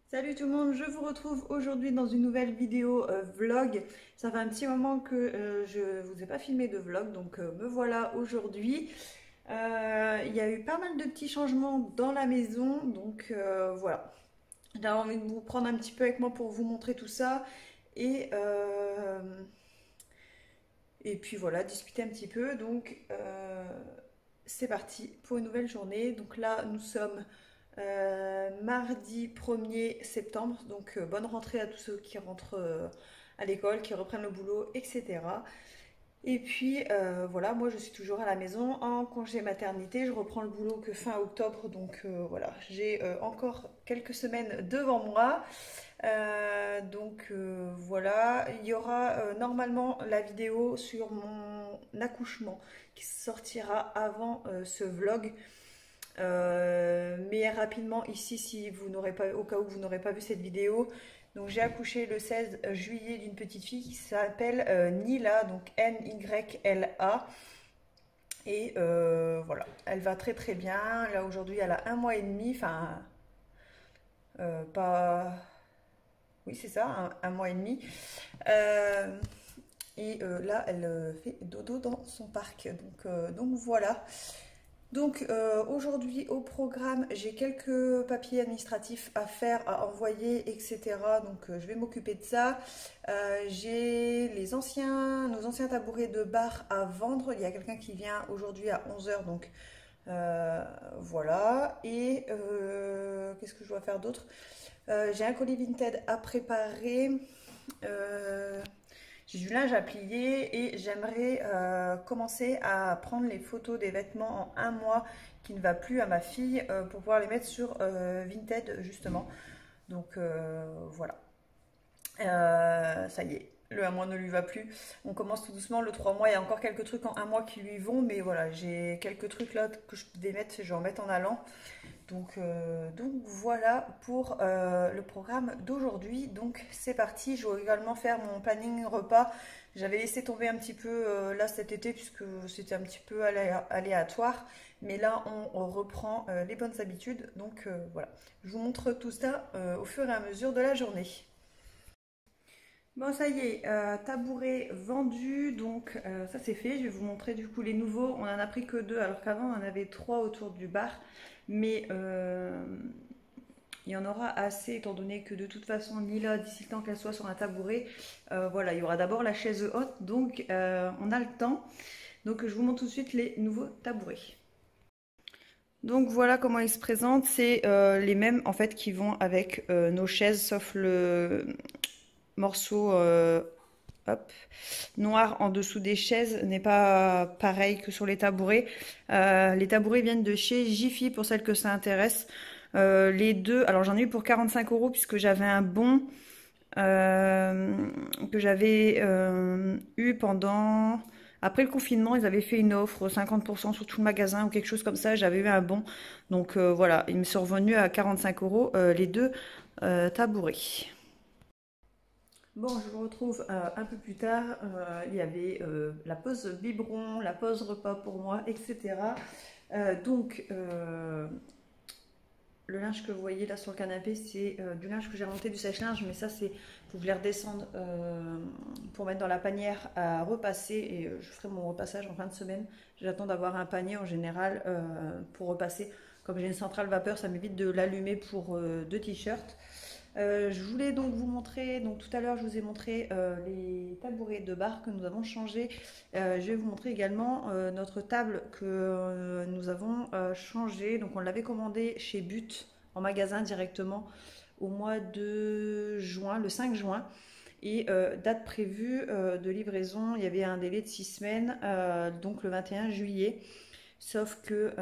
Salut tout le monde, je vous retrouve aujourd'hui dans une nouvelle vidéo vlog. Ça fait un petit moment que je vous ai pas filmé de vlog, donc me voilà aujourd'hui. Il y a eu pas mal de petits changements dans la maison, donc voilà. J'avais envie de vous prendre un petit peu avec moi pour vous montrer tout ça et, euh, et puis voilà, discuter un petit peu. Donc c'est parti pour une nouvelle journée. Donc là, nous sommes mardi 1er septembre. Donc bonne rentrée à tous ceux qui rentrent à l'école, qui reprennent le boulot, etc. Et puis voilà, moi je suis toujours à la maison en congé maternité. Je reprends le boulot que fin octobre. Donc voilà, j'ai encore quelques semaines devant moi. Voilà, il y aura normalement la vidéo sur mon accouchement qui sortira avant ce vlog. Mais rapidement ici, si vous n'aurez pas, au cas où vous n'aurez pas vu cette vidéo, donc j'ai accouché le 16 juillet d'une petite fille qui s'appelle Nila, donc Nyla. Et voilà, elle va très très bien. Là aujourd'hui, elle a un mois et demi, enfin pas, oui c'est ça, un mois et demi. Euh, Là, elle fait dodo dans son parc. Donc voilà. Donc aujourd'hui au programme, j'ai quelques papiers administratifs à faire, à envoyer, etc. Donc je vais m'occuper de ça. J'ai nos anciens tabourets de bar à vendre. Il y a quelqu'un qui vient aujourd'hui à 11 h. Donc voilà. Et qu'est-ce que je dois faire d'autre? J'ai un colis Vinted à préparer. Euh, j'ai du linge à plier et j'aimerais commencer à prendre les photos des vêtements en un mois qui ne va plus à ma fille pour pouvoir les mettre sur Vinted justement. Donc voilà. Ça y est, le un mois ne lui va plus. On commence tout doucement le 3 mois. Il y a encore quelques trucs en un mois qui lui vont, mais voilà, j'ai quelques trucs là que je vais mettre, je vais en mettre en allant. Donc voilà pour le programme d'aujourd'hui. Donc c'est parti. Je vais également faire mon planning repas. J'avais laissé tomber un petit peu là cet été puisque c'était un petit peu aléatoire. Mais là on reprend les bonnes habitudes. Donc voilà. Je vous montre tout ça au fur et à mesure de la journée. Bon, ça y est, tabouret vendu, donc ça c'est fait. Je vais vous montrer du coup les nouveaux. On en a pris que deux, alors qu'avant on en avait trois autour du bar. Mais il y en aura assez, étant donné que de toute façon, Lila, d'ici le temps qu'elle soit sur un tabouret, voilà, il y aura d'abord la chaise haute, donc on a le temps. Donc je vous montre tout de suite les nouveaux tabourets. Donc voilà comment ils se présentent. C'est les mêmes en fait qui vont avec nos chaises, sauf le morceau hop, noir en dessous des chaises n'est pas pareil que sur les tabourets. Les tabourets viennent de chez Jiffy pour celles que ça intéresse. Les deux, alors j'en ai eu pour 45 € puisque j'avais un bon que j'avais eu pendant. Après le confinement, ils avaient fait une offre 50% sur tout le magasin ou quelque chose comme ça. J'avais eu un bon. Donc voilà, ils me sont revenus à 45 € les deux tabourets. Bon, je vous retrouve un peu plus tard. Il y avait la pause biberon, la pause repas pour moi, etc. Donc, le linge que vous voyez là sur le canapé, c'est du linge que j'ai remonté du sèche-linge, mais ça, c'est pour les redescendre pour mettre dans la panière à repasser. Et je ferai mon repassage en fin de semaine. J'attends d'avoir un panier en général pour repasser. Comme j'ai une centrale vapeur, ça m'évite de l'allumer pour deux t-shirts. Je voulais donc vous montrer, donc tout à l'heure je vous ai montré les tabourets de bar que nous avons changés. Je vais vous montrer également notre table que nous avons changée. Donc on l'avait commandée chez But en magasin directement au mois de juin, le 5 juin. Et date prévue de livraison, il y avait un délai de 6 semaines, donc le 21 juillet. Sauf que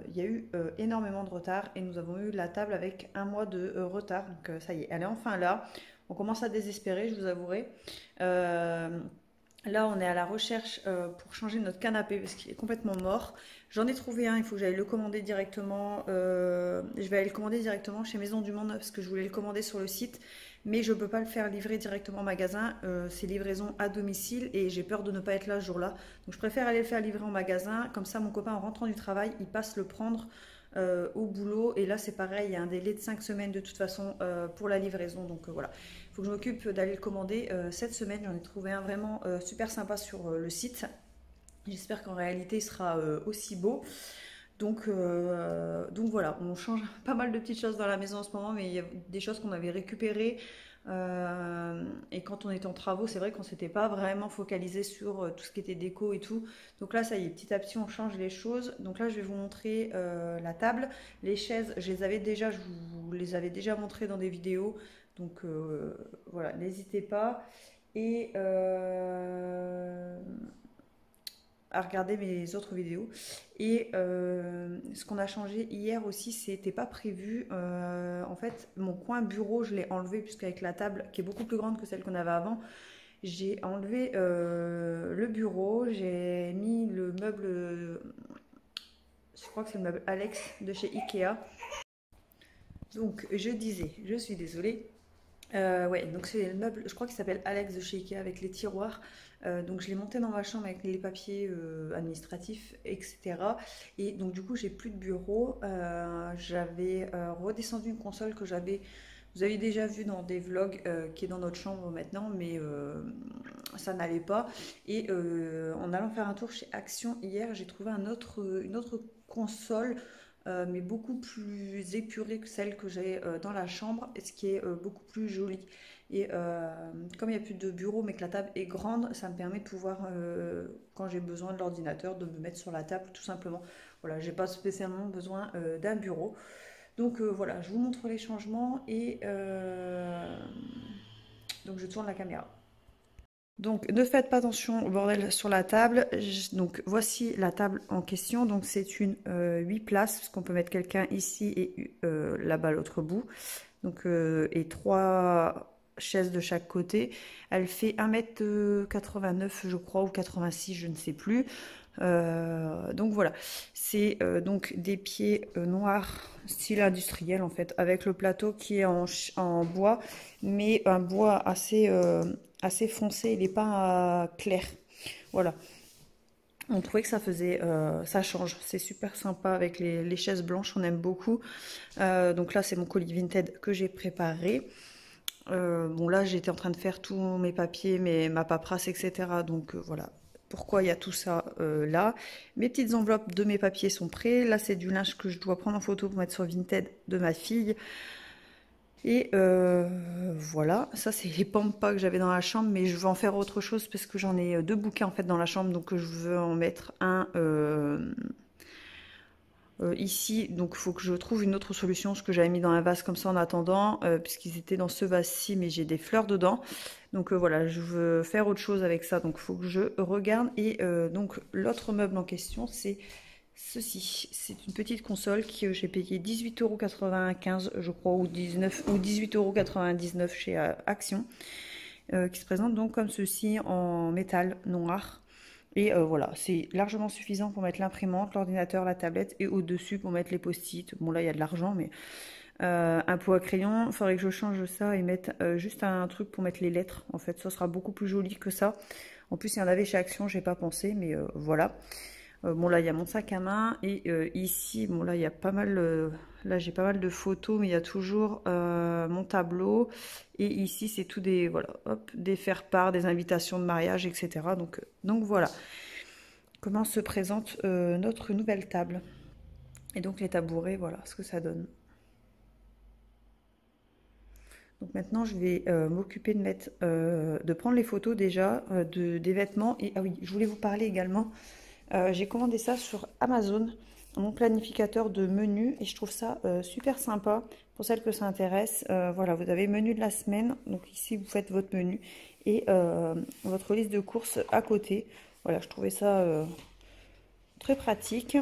il y a eu énormément de retard et nous avons eu la table avec un mois de retard. Donc ça y est, elle est enfin là. On commence à désespérer, je vous avouerai. Euh, Là, on est à la recherche pour changer notre canapé parce qu'il est complètement mort. J'en ai trouvé un, il faut que j'aille le commander directement. Je vais aller le commander directement chez Maison du Monde parce que je voulais le commander sur le site. Mais je ne peux pas le faire livrer directement au magasin. C'est livraison à domicile et j'ai peur de ne pas être là ce jour-là. Donc je préfère aller le faire livrer en magasin. Comme ça, mon copain, en rentrant du travail, il passe le prendre au boulot. Et là c'est pareil, il y a un délai de 5 semaines de toute façon pour la livraison. Donc voilà, il faut que je m'occupe d'aller le commander cette semaine. J'en ai trouvé un vraiment super sympa sur le site. J'espère qu'en réalité il sera aussi beau. Donc voilà, on change pas mal de petites choses dans la maison en ce moment, mais il y a des choses qu'on avait récupérées. Et quand on était en travaux, c'est vrai qu'on s'était pas vraiment focalisé sur tout ce qui était déco et tout. Donc là, ça y est, petit à petit, on change les choses. Donc là, je vais vous montrer la table. Les chaises, je vous les avais déjà montrées dans des vidéos. Donc voilà, n'hésitez pas. Et à regarder mes autres vidéos. Et ce qu'on a changé hier aussi, c'était pas prévu. En fait, mon coin bureau, je l'ai enlevé puisqu'avec la table qui est beaucoup plus grande que celle qu'on avait avant, j'ai enlevé le bureau, j'ai mis le meuble, je crois que c'est le meuble Alex de chez Ikea. Donc je disais, je suis désolée. Ouais, donc c'est le meuble, je crois qu'il s'appelle Alex de chez Ikea avec les tiroirs. Donc je l'ai monté dans ma chambre avec les papiers administratifs, etc. Et donc du coup j'ai plus de bureau. J'avais redescendu une console que vous avez déjà vu dans des vlogs qui est dans notre chambre maintenant, mais ça n'allait pas. Et en allant faire un tour chez Action hier, j'ai trouvé une autre console mais beaucoup plus épurée que celle que j'ai dans la chambre, et ce qui est beaucoup plus joli. Et comme il n'y a plus de bureau, mais que la table est grande, ça me permet de pouvoir, quand j'ai besoin de l'ordinateur, de me mettre sur la table tout simplement. Voilà, j'ai pas spécialement besoin d'un bureau. Donc voilà, je vous montre les changements et donc je tourne la caméra. Donc ne faites pas attention au bordel sur la table. Donc voici la table en question. Donc c'est une 8 places, parce qu'on peut mettre quelqu'un ici et là-bas à l'autre bout. Donc et 3 chaises de chaque côté. Elle fait 1,89 m je crois, ou 86, je ne sais plus. Donc voilà, c'est donc des pieds noirs style industriel en fait, avec le plateau qui est en bois, mais un bois assez foncé, il n'est pas clair. Voilà, on trouvait que ça faisait, ça change, c'est super sympa avec les chaises blanches, on aime beaucoup. Donc là c'est mon colis Vinted que j'ai préparé. Bon là j'étais en train de faire tous mes papiers, ma paperasse, etc. Donc voilà pourquoi il y a tout ça là. Mes petites enveloppes de mes papiers sont prêts. Là c'est du linge que je dois prendre en photo pour mettre sur Vinted de ma fille. Et voilà, ça c'est les pampas que j'avais dans la chambre, mais je veux en faire autre chose parce que j'en ai 2 bouquets en fait dans la chambre, donc je veux en mettre un ici. Donc il faut que je trouve une autre solution, ce que j'avais mis dans un vase comme ça en attendant, puisqu'ils étaient dans ce vase-ci, mais j'ai des fleurs dedans. Donc voilà, je veux faire autre chose avec ça, donc il faut que je regarde. Et donc l'autre meuble en question, c'est ceci. C'est une petite console que j'ai payé 18,95 € je crois, ou 19 ou 18,99 € chez Action, qui se présente donc comme ceci en métal noir. Et voilà, c'est largement suffisant pour mettre l'imprimante, l'ordinateur, la tablette, et au-dessus pour mettre les post-it. Bon là il y a de l'argent, mais un pot à crayon, il faudrait que je change ça et mettre juste un truc pour mettre les lettres. En fait, ça sera beaucoup plus joli que ça. En plus, il y en avait chez Action, j'ai pas pensé, mais voilà. Bon là il y a mon sac à main, et ici bon là il y a pas mal, là j'ai pas mal de photos, mais il y a toujours mon tableau, et ici c'est tout des, voilà, hop, des faire-part, des invitations de mariage, etc. Donc voilà comment se présente notre nouvelle table. Et donc les tabourets, voilà ce que ça donne. Donc maintenant je vais m'occuper de mettre, de prendre les photos déjà des vêtements. Et ah oui, je voulais vous parler également. J'ai commandé ça sur Amazon, mon planificateur de menus, et je trouve ça super sympa pour celles que ça intéresse. Voilà, vous avez menu de la semaine, donc ici vous faites votre menu et votre liste de courses à côté. Voilà, je trouvais ça très pratique.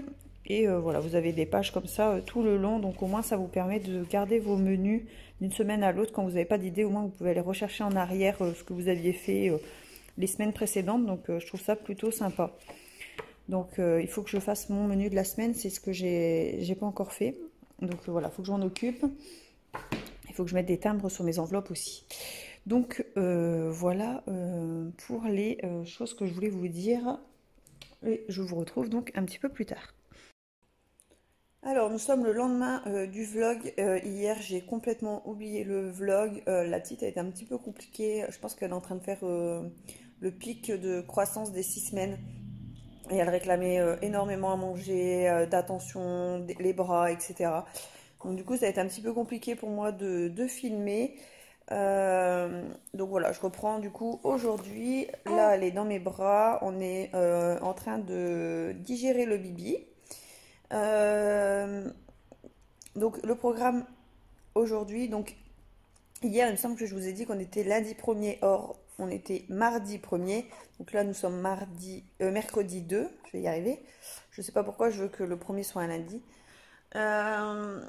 Et voilà, vous avez des pages comme ça tout le long, donc au moins ça vous permet de garder vos menus d'une semaine à l'autre. Quand vous n'avez pas d'idée, au moins vous pouvez aller rechercher en arrière ce que vous aviez fait les semaines précédentes, donc je trouve ça plutôt sympa. Donc il faut que je fasse mon menu de la semaine, c'est ce que j'ai pas encore fait. Donc voilà, il faut que je m'en occupe. Il faut que je mette des timbres sur mes enveloppes aussi. Donc voilà pour les choses que je voulais vous dire. Et je vous retrouve donc un petit peu plus tard. Alors, nous sommes le lendemain du vlog. Hier, j'ai complètement oublié le vlog. La petite a été un petit peu compliquée. Je pense qu'elle est en train de faire le pic de croissance des 6 semaines. Et elle réclamait énormément à manger, d'attention, les bras, etc. Donc, du coup, ça a été un petit peu compliqué pour moi de filmer. Donc voilà, je reprends du coup aujourd'hui. Là, elle est dans mes bras. On est en train de digérer le bibi. Euh, donc le programme aujourd'hui, donc hier il me semble que je vous ai dit qu'on était lundi 1er, or on était mardi 1er. Donc là nous sommes mercredi 2, je vais y arriver. Je sais pas pourquoi je veux que le premier soit un lundi. Euh,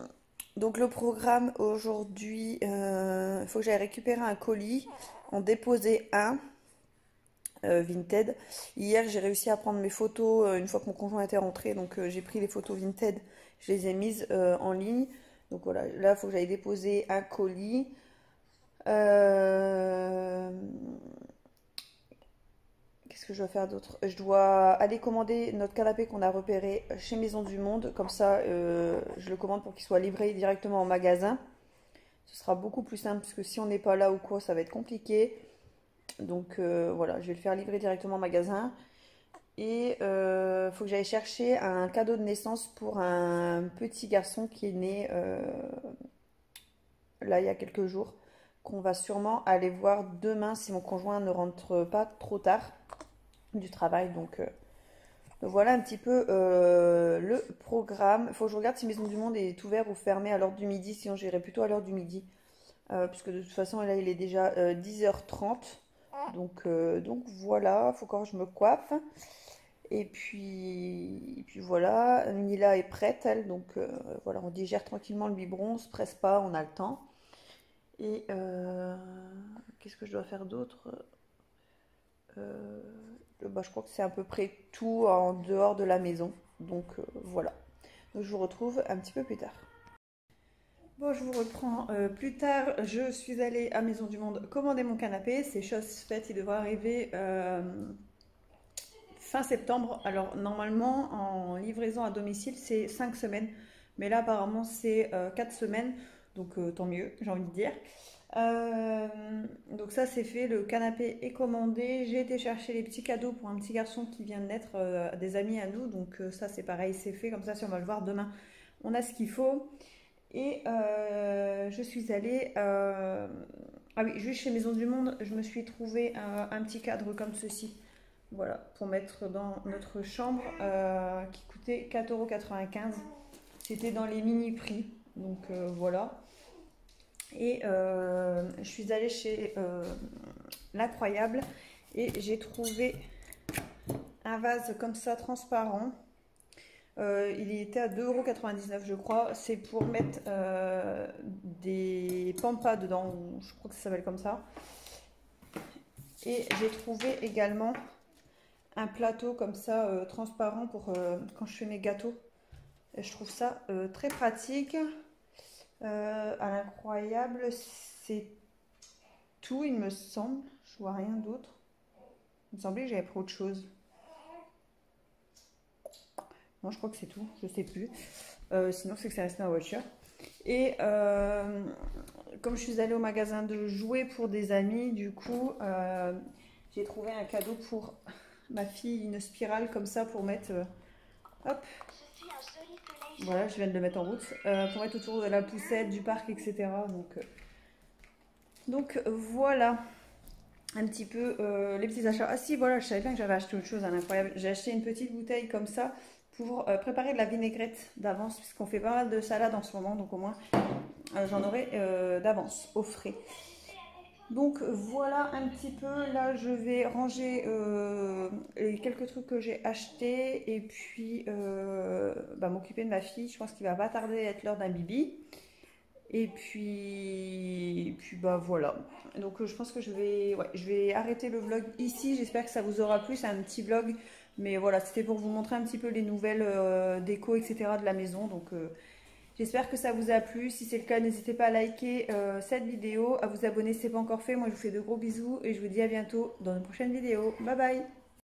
donc le programme aujourd'hui, il faut que j'aille récupérer un colis, en déposer un. Vinted. Hier, j'ai réussi à prendre mes photos une fois que mon conjoint était rentré. Donc, j'ai pris les photos Vinted, je les ai mises en ligne. Donc voilà, là, il faut que j'aille déposer un colis. Euh, Qu'est-ce que je dois faire d'autre? Je dois aller commander notre canapé qu'on a repéré chez Maison du Monde. Comme ça, je le commande pour qu'il soit livré directement en magasin. Ce sera beaucoup plus simple parce que si on n'est pas là ou quoi, ça va être compliqué. Donc voilà, je vais le faire livrer directement au magasin. Et faut que j'aille chercher un cadeau de naissance pour un petit garçon qui est né là il y a quelques jours, qu'on va sûrement aller voir demain si mon conjoint ne rentre pas trop tard du travail. Donc voilà un petit peu le programme. Il faut que je regarde si Maison du Monde est ouvert ou fermé à l'heure du midi, sinon j'irai plutôt à l'heure du midi. Puisque de toute façon là il est déjà 10h30. Donc voilà, il faut encore que je me coiffe. Et puis voilà, Nila est prête, elle, donc voilà, on digère tranquillement le biberon, on se presse pas, on a le temps. Et qu'est-ce que je dois faire d'autre? Euh, Bah, je crois que c'est à peu près tout en dehors de la maison. Donc voilà. Donc je vous retrouve un petit peu plus tard. Bon, je vous reprends plus tard. Je suis allée à Maison du Monde commander mon canapé. C'est chose faite, il devrait arriver fin septembre. Alors normalement en livraison à domicile c'est 5 semaines, mais là apparemment c'est 4 semaines, donc tant mieux j'ai envie de dire. Euh, donc ça c'est fait, le canapé est commandé, j'ai été chercher les petits cadeaux pour un petit garçon qui vient de naître, des amis à nous, donc ça c'est pareil, c'est fait, comme ça si on va le voir demain on a ce qu'il faut. Et je suis allée ah oui, juste chez Maison du Monde, je me suis trouvé un petit cadre comme ceci. Voilà, pour mettre dans notre chambre, qui coûtait 4,95 €. C'était dans les mini prix, donc voilà. Et je suis allée chez l'Incroyable et j'ai trouvé un vase comme ça transparent. Il était à 2,99 € je crois. C'est pour mettre des pampas dedans, je crois que ça s'appelle comme ça. Et j'ai trouvé également un plateau comme ça transparent pour quand je fais mes gâteaux. Et je trouve ça très pratique. À l'Incroyable, c'est tout, il me semble. Je vois rien d'autre. Il me semblait que j'avais pris autre chose. Non, je crois que c'est tout, je sais plus. Sinon, c'est que c'est resté dans la voiture. Et comme je suis allée au magasin de jouets pour des amis, du coup, j'ai trouvé un cadeau pour ma fille, une spirale comme ça pour mettre, hop, voilà, je viens de le mettre en route, pour mettre autour de la poussette, du parc, etc. Donc voilà un petit peu les petits achats. Ah si, voilà, je savais bien que j'avais acheté autre chose, un incroyable. J'ai acheté une petite bouteille comme ça pour préparer de la vinaigrette d'avance, puisqu'on fait pas mal de salade en ce moment, donc au moins j'en aurai d'avance au frais. Donc voilà un petit peu, là je vais ranger les quelques trucs que j'ai achetés et puis m'occuper de ma fille. Je pense qu'il va pas tarder à être l'heure d'un bibi. Et puis bah voilà. Donc je pense que je vais arrêter le vlog ici. J'espère que ça vous aura plu. C'est un petit vlog, mais voilà, c'était pour vous montrer un petit peu les nouvelles déco, etc. de la maison. Donc j'espère que ça vous a plu. Si c'est le cas, n'hésitez pas à liker cette vidéo, à vous abonner si ce n'est pas encore fait. Moi, je vous fais de gros bisous et je vous dis à bientôt dans une prochaine vidéo. Bye bye!